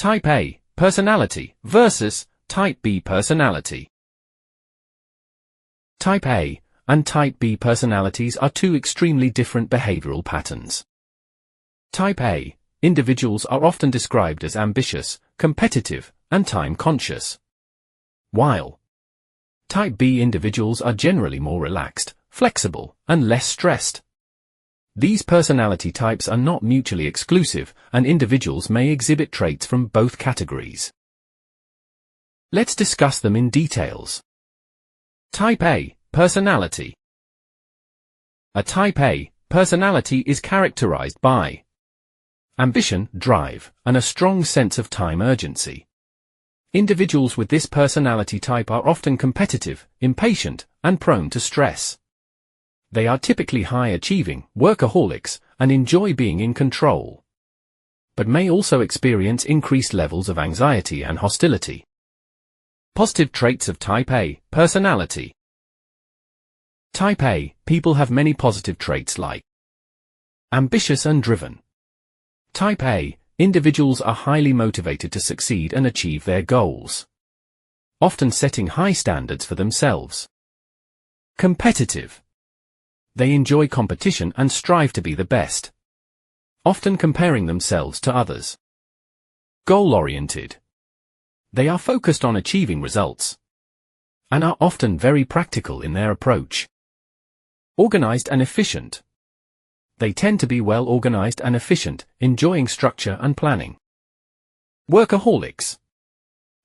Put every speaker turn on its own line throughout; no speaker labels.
Type A personality versus Type B personality. Type A and Type B personalities are two extremely different behavioral patterns. Type A individuals are often described as ambitious, competitive, and time-conscious, while Type B individuals are generally more relaxed, flexible, and less stressed. These personality types are not mutually exclusive, and individuals may exhibit traits from both categories. Let's discuss them in details. Type A personality. A Type A personality is characterized by ambition, drive, and a strong sense of time urgency. Individuals with this personality type are often competitive, impatient, and prone to stress. They are typically high-achieving, workaholics, and enjoy being in control, but may also experience increased levels of anxiety and hostility. Positive traits of Type A personality. Type A people have many positive traits like ambitious and driven. Type A individuals are highly motivated to succeed and achieve their goals, often setting high standards for themselves. Competitive. They enjoy competition and strive to be the best, often comparing themselves to others. Goal-oriented. They are focused on achieving results and are often very practical in their approach. Organized and efficient. They tend to be well organized and efficient, enjoying structure and planning. Workaholics.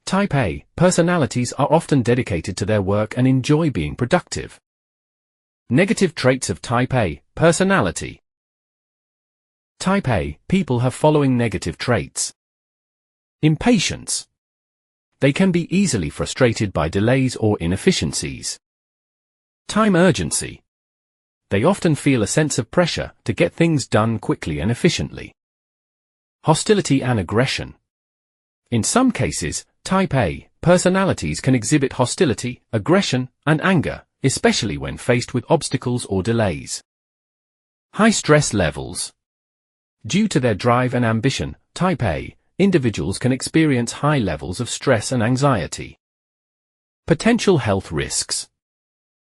Type A personalities are often dedicated to their work and enjoy being productive. Negative traits of Type A personality. Type A people have following negative traits. Impatience. They can be easily frustrated by delays or inefficiencies. Time urgency. They often feel a sense of pressure to get things done quickly and efficiently. Hostility and aggression. In some cases, Type A personalities can exhibit hostility, aggression, and anger, especially when faced with obstacles or delays. High stress levels. Due to their drive and ambition, Type A individuals can experience high levels of stress and anxiety. Potential health risks.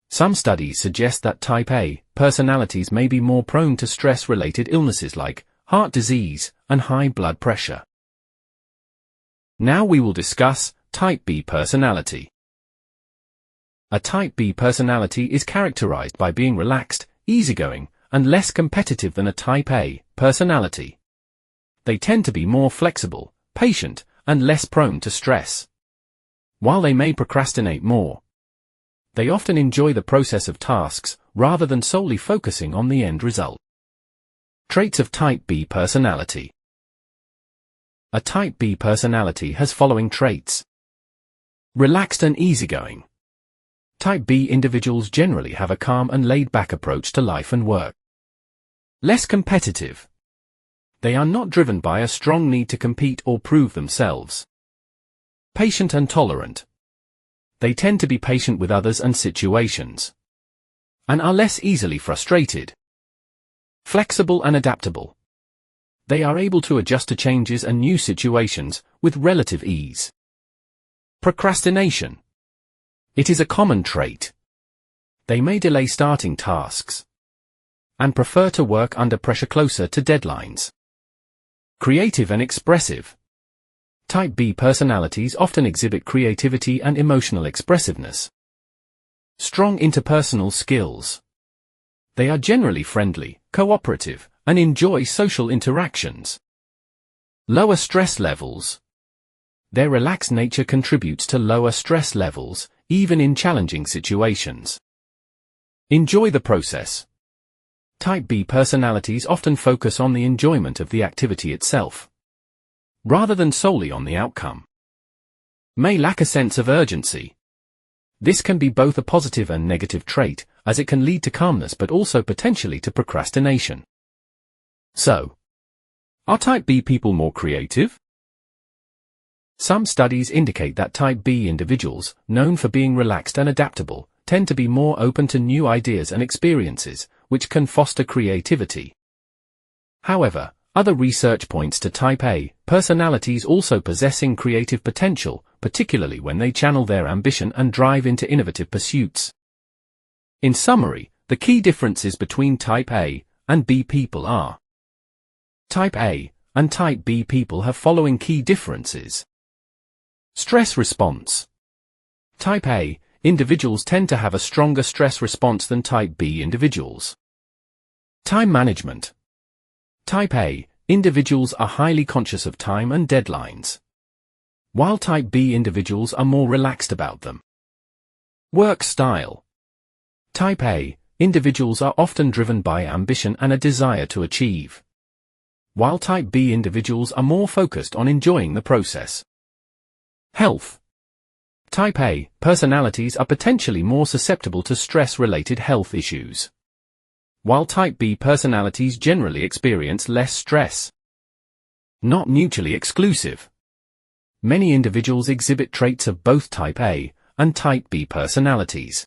Some studies suggest that Type A personalities may be more prone to stress-related illnesses like heart disease and high blood pressure. Now we will discuss Type B personality. A Type B personality is characterized by being relaxed, easygoing, and less competitive than a Type A personality. They tend to be more flexible, patient, and less prone to stress. While they may procrastinate more, they often enjoy the process of tasks rather than solely focusing on the end result. Traits of Type B personality. A Type B personality has following traits. Relaxed and easygoing. Type B individuals generally have a calm and laid-back approach to life and work. Less competitive. They are not driven by a strong need to compete or prove themselves. Patient and tolerant. They tend to be patient with others and situations, and are less easily frustrated. Flexible and adaptable. They are able to adjust to changes and new situations with relative ease. Procrastination. It is a common trait. They may delay starting tasks and prefer to work under pressure closer to deadlines. Creative and expressive. Type B personalities often exhibit creativity and emotional expressiveness. Strong interpersonal skills. They are generally friendly, cooperative, and enjoy social interactions. Lower stress levels. Their relaxed nature contributes to lower stress levels, even in challenging situations. Enjoy the process. Type B personalities often focus on the enjoyment of the activity itself, rather than solely on the outcome. May lack a sense of urgency. This can be both a positive and negative trait, as it can lead to calmness but also potentially to procrastination. So, are Type B people more creative? Some studies indicate that Type B individuals, known for being relaxed and adaptable, tend to be more open to new ideas and experiences, which can foster creativity. However, Other research points to Type A personalities also possessing creative potential, particularly when they channel their ambition and drive into innovative pursuits. In summary, the key differences between Type A and B people are: Type A and Type B people have following key differences. Stress response. Type A individuals tend to have a stronger stress response than Type B individuals. Time management. Type A individuals are highly conscious of time and deadlines, while Type B individuals are more relaxed about them. Work style. Type A individuals are often driven by ambition and a desire to achieve, while Type B individuals are more focused on enjoying the process. Health. Type A personalities are potentially more susceptible to stress-related health issues, while Type B personalities generally experience less stress. Not mutually exclusive. Many individuals exhibit traits of both Type A and Type B personalities.